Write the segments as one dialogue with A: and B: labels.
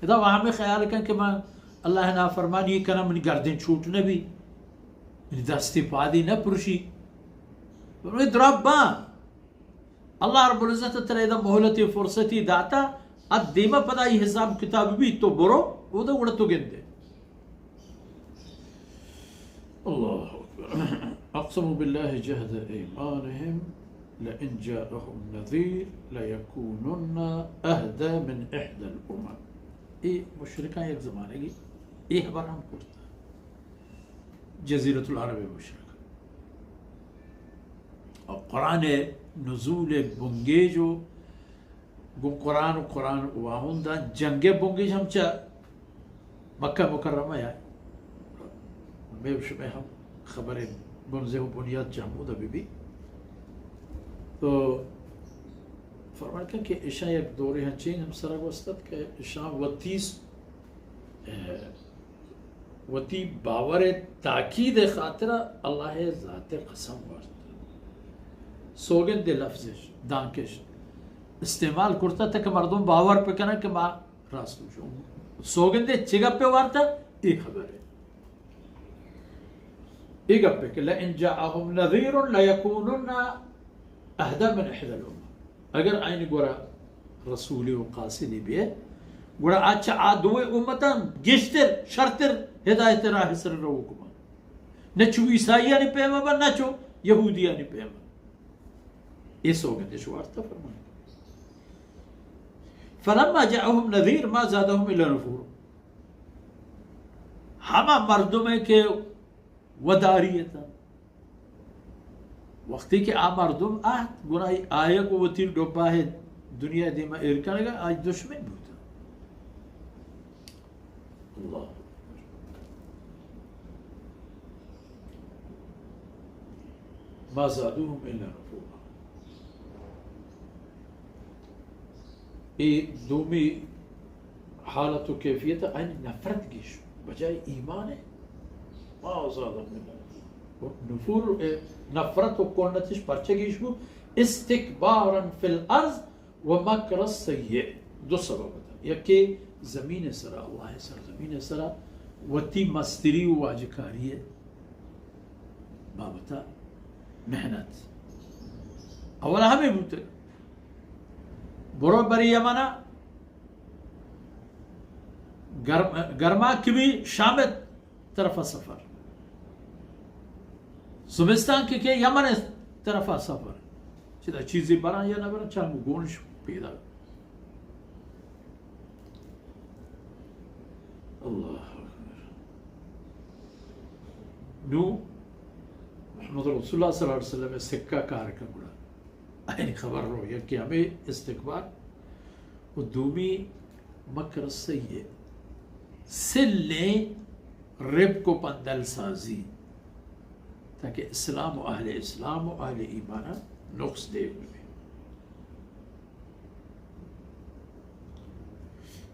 A: اذا وہاں میں خیال کن کہ میں اللہ نافرمانی کنم من گردن چھوٹ نبی من دستی پادی نہ پرشی دراب بان اللہ رب العزت ترى اذا مهلتي فرصتي داتا الديما پدا یہ حساب کتاب بھی تو برو وہ تو اڑتو گندے اللہ اکبر اقسم بالله جهد ايمانهم لئن جاءهم نذير ليكونن اهدى من احدى الامم یہ مشرکان ایک زمانے کی یہ خبر ہم کرتا جزیرۃ العرب مشرک اور قرآن نزول بنگے جو گو قرآن واہن دا جنگ بنگے ہم چا مکہ مکرمہ ہے میں شبہ ہم خبریں بنزے و بنیاد جہمودہ بی تو فرمائے کہ عشاء ایک دورے ہیں چین ہم سرگ وسطت کہ عشاء وتی باور تاکید خاطرہ اللہ ذات قسم وارد سوگن دے لفظ دانکش استعمال کرتا تھا کہ مردم باور پہ کنا کہ ماں راستو شو سوگن دے چگا پہ وارتا ایک خبر ہے ایک پہ کہ لئن جاءہم نذیر لیکونن اہدا من احد الامم اگر آئین گورا رسولی و قاسدی بھی گورا آچھا آدوئے امتا گشتر شرطر ہدایت راہ سر رو کمان نچو عیسائیانی پیما با نچو یہودیانی پیما یہ سوگن دے شوارتا فرمائے فلما جاءہم نذیر ما زادہم الا نفور ہما مردمیں کہ وداریتا وقتی کہ آ مردم گناہی آیا کو وطیر ڈوبا ہے دنیا دیما ارکانے گا آج دشمن بوتا اللہ ما زادوهم الا نفورا یہ دومی حالت و کیفیت این نفرت گیش بجائے ایمان ہے ما زادهم الا نفور نفرت و کنتش پرچه گیش بو استکبارا فی الارض و مکر السیئ دو سبب ہے یکی زمین سرا اللہ سر زمین سرا وتی مستری و واجکاری ہے بابتا محنت اولا ہمیں بوتے برو بری یمنا گرما کی بھی شامت طرف سفر زمستان کی کہ یمن طرف سفر چیزا چیزی بران یا نہ بران چاہم گونش پیدا اللہ اکبر نو محمد رسول اللہ صلی اللہ علیہ وسلم سکہ کار کا گڑا این خبر رو یا کہ ہمیں استقبال و دومی مکر سیئ سلیں رب کو پندل سازی تاکہ اسلام و اہل ایمانہ نقص دے ہوئے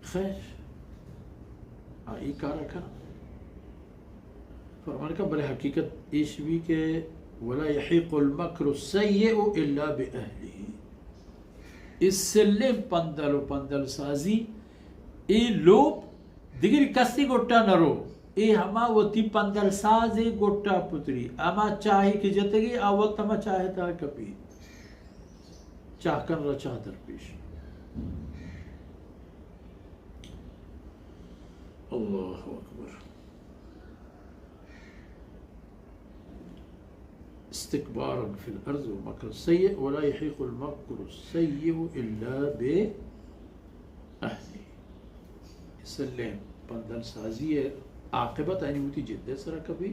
A: خیر آئی کارا کنا فرمان کا بلے حقیقت ایشوی کے وَلَا يَحِيقُ الْمَكْرُ السَّيِّئُ إِلَّا بِأَهْلِهِ اس سلم پندل سازی اے لوگ دیگر کسی گوٹا نہ رو اے ہما وطی پندل سازے گوٹا پتری اما چاہی کی جتے گی آوقت ہما چاہتا کبھی چاہ کر رچا در پیش اللہ اکبر استکبارا فی الارض و مکر السیئ ولا یحیق المکر السیئ الا باہلی سلیم پندل سازی ہے عاقبت یعنی ہوتی جدے سرا کبھی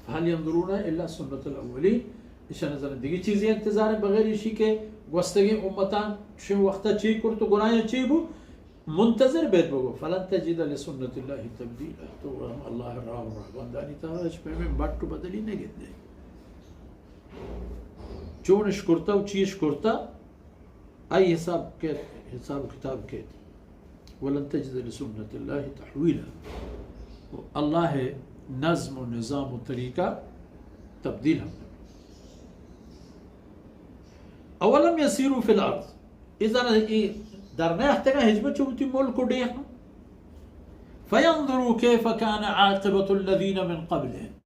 A: فحال ينظرون الا سنت الاولین اشان نظر دیگی چیزیں انتظار بغیر اسی کے گوستگی امتان شو وقتا چی کر تو گناہ چی بو منتظر بیت بگو فلن تجد لسنت اللہ تبدیل تو اللہ راہ و رحباندانی تا اچ پہ میں بٹ بدلی نہیں گئے چونش کرتا و چیش کرتا ای حساب کتاب کے ولن تجد لسنت اللہ تحویلا اللہ ہے نظم و نظام و طریقہ تبدیل ہم اولم یسیرو فی الارض اذا در نیخت کا حجمت چوبتی ملک کو دیکھنا فَيَنْظُرُوا كَيْفَ كَانَ عَاقِبَةُ الَّذِينَ مِنْ قَبْلِهِمْ